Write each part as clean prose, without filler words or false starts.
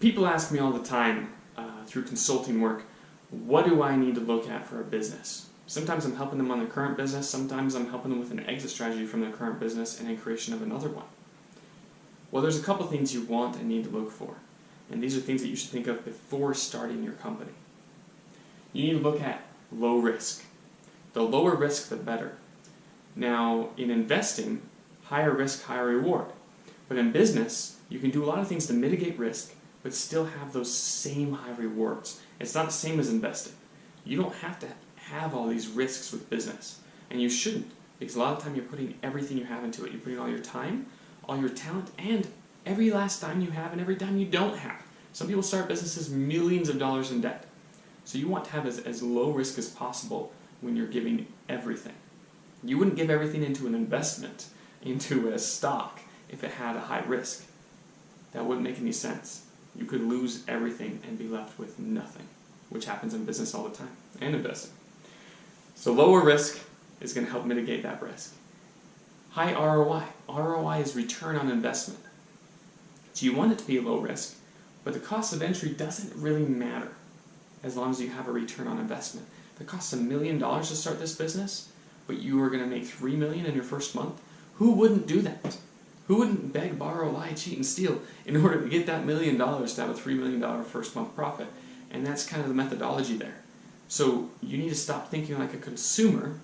People ask me all the time through consulting work, what do I need to look at for a business? Sometimes I'm helping them on their current business, sometimes I'm helping them with an exit strategy from their current business and a creation of another one. Well, there's a couple things you want and need to look for, and these are things that you should think of before starting your company. You need to look at low risk. The lower risk, the better. Now, in investing, higher risk, higher reward. But in business, you can do a lot of things to mitigate risk, but still have those same high rewards. It's not the same as investing. You don't have to have all these risks with business, and you shouldn't, because a lot of the time you're putting everything you have into it. You're putting all your time, all your talent, and every last dime you have and every dime you don't have. Some people start businesses millions of dollars in debt. So you want to have as low risk as possible when you're giving everything. You wouldn't give everything into an investment, into a stock, if it had a high risk. That wouldn't make any sense. You could lose everything and be left with nothing, which happens in business all the time, and investing. So lower risk is going to help mitigate that risk. High ROI. ROI is return on investment. So you want it to be low risk, but the cost of entry doesn't really matter as long as you have a return on investment. If it costs $1 million to start this business, but you are going to make $3 million in your first month, who wouldn't do that? Who wouldn't beg, borrow, lie, cheat, and steal in order to get that $1 million to have a $3 million first month profit? And that's kind of the methodology there. So you need to stop thinking like a consumer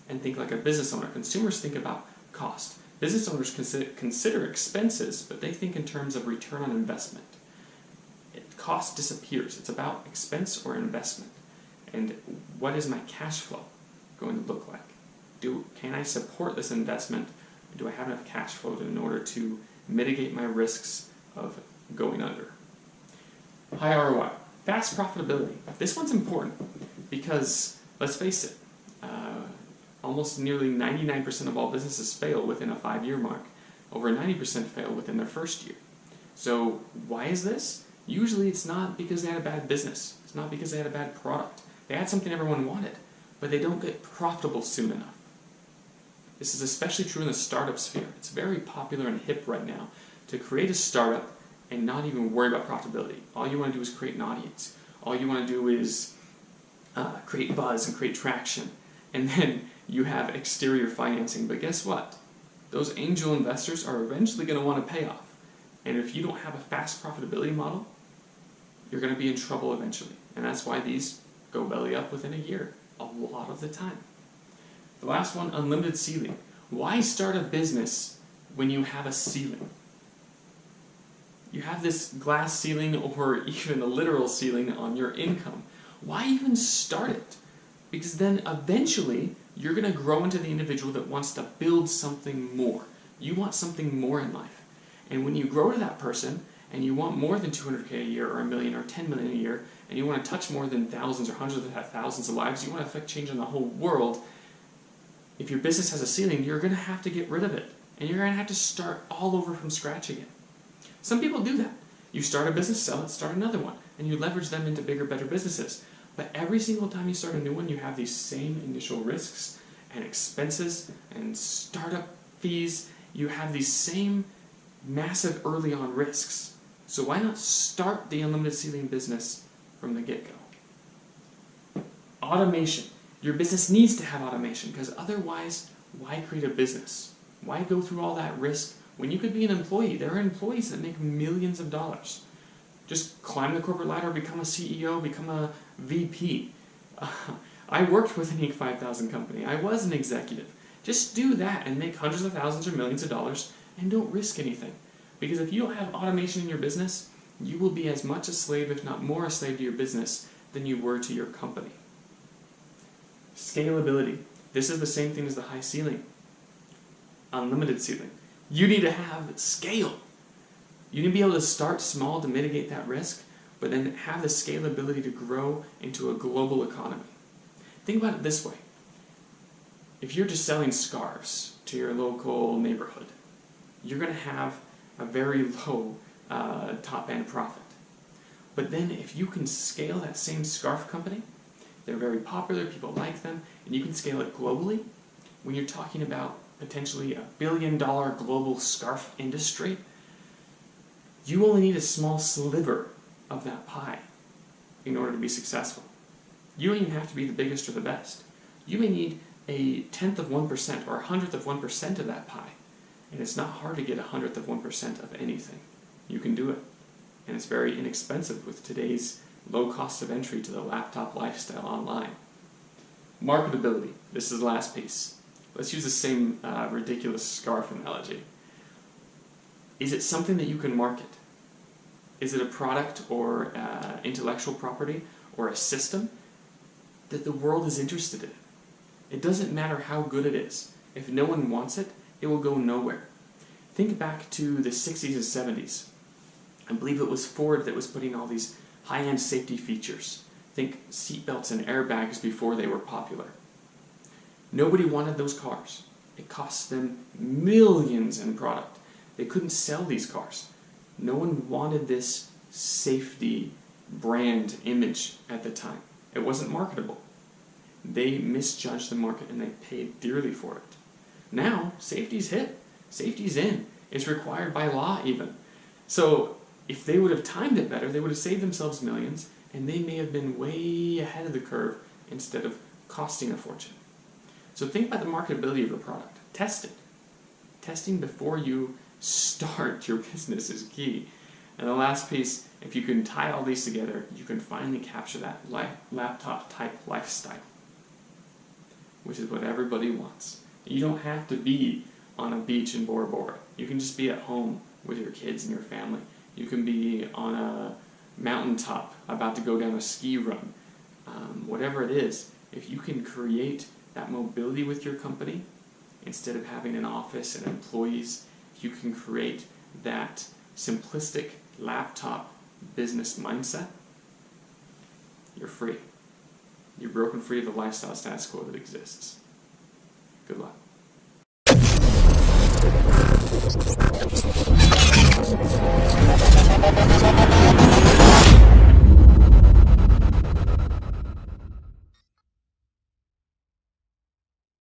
and think like a business owner. Consumers think about cost. Business owners consider expenses, but they think in terms of return on investment. Cost disappears. It's about expense or investment. And what is my cash flow going to look like? Can I support this investment? Do I have enough cash flow in order to mitigate my risks of going under? High ROI. Fast profitability. This one's important because, let's face it, almost nearly 99% of all businesses fail within a 5-year mark. Over 90% fail within their first year. So why is this? Usually it's not because they had a bad business. It's not because they had a bad product. They had something everyone wanted, but they don't get profitable soon enough. This is especially true in the startup sphere. It's very popular and hip right now to create a startup and not even worry about profitability. All you want to do is create an audience. All you want to do is create buzz and create traction. And then you have exterior financing. But guess what? Those angel investors are eventually going to want to pay off. And if you don't have a fast profitability model, you're going to be in trouble eventually. And that's why these go belly up within a year, a lot of the time. The last one, unlimited ceiling. Why start a business when you have a ceiling? You have this glass ceiling or even a literal ceiling on your income. Why even start it? Because then eventually you're going to grow into the individual that wants to build something more. You want something more in life. And when you grow to that person and you want more than $200K a year or $1 million or $10 million a year, and you want to touch more than thousands or hundreds of thousands of lives, you want to affect change in the whole world, if your business has a ceiling, you're going to have to get rid of it. And you're going to have to start all over from scratch again. Some people do that. You start a business, sell it, start another one, and you leverage them into bigger, better businesses. But every single time you start a new one, you have these same initial risks and expenses and startup fees. You have these same massive early on risks. So why not start the unlimited ceiling business from the get-go? Automation. Your business needs to have automation because otherwise, why create a business? Why go through all that risk when you could be an employee? There are employees that make millions of dollars. Just climb the corporate ladder, become a CEO, become a VP. I worked with an Inc. 5000 company. I was an executive. Just do that and make hundreds of thousands or millions of dollars and don't risk anything. Because if you don't have automation in your business, you will be as much a slave, if not more a slave to your business than you were to your company. Scalability. This is the same thing as the high ceiling. Unlimited ceiling. You need to have scale. You need to be able to start small to mitigate that risk, but then have the scalability to grow into a global economy. Think about it this way. If you're just selling scarves to your local neighborhood, you're going to have a very low top-end profit. But then if you can scale that same scarf company, they're very popular, people like them, and you can scale it globally, when you're talking about potentially $1 billion global scarf industry, You only need a small sliver of that pie in order to be successful. You don't even have to be the biggest or the best. You may need a 1/10 of 1% or a 100th of 1% of that pie. And it's not hard to get a 100th of 1% of anything. You can do it. And it's very inexpensive with today's low cost of entry to the laptop lifestyle online. Marketability. This is the last piece. Let's use the same ridiculous scarf analogy. Is it something that you can market? Is it a product or intellectual property or a system that the world is interested in? It doesn't matter how good it is. If no one wants it, it will go nowhere. Think back to the 60s and 70s. I believe it was Ford that was putting all these high-end safety features. Think seatbelts and airbags before they were popular. Nobody wanted those cars. It cost them millions in product. They couldn't sell these cars. No one wanted this safety brand image at the time. It wasn't marketable. They misjudged the market and they paid dearly for it. Now, safety's hit. Safety's in. It's required by law even. So if they would have timed it better, they would have saved themselves millions, and they may have been way ahead of the curve instead of costing a fortune. So think about the marketability of a product. Test it. Testing before you start your business is key. And the last piece, if you can tie all these together, you can finally capture that laptop type lifestyle, which is what everybody wants. You don't have to be on a beach in Bora Bora. You can just be at home with your kids and your family. You can be on a mountaintop about to go down a ski run. Whatever it is, if you can create that mobility with your company, instead of having an office and employees, if you can create that simplistic laptop business mindset, you're free. You're broken free of the lifestyle status quo that exists. Good luck.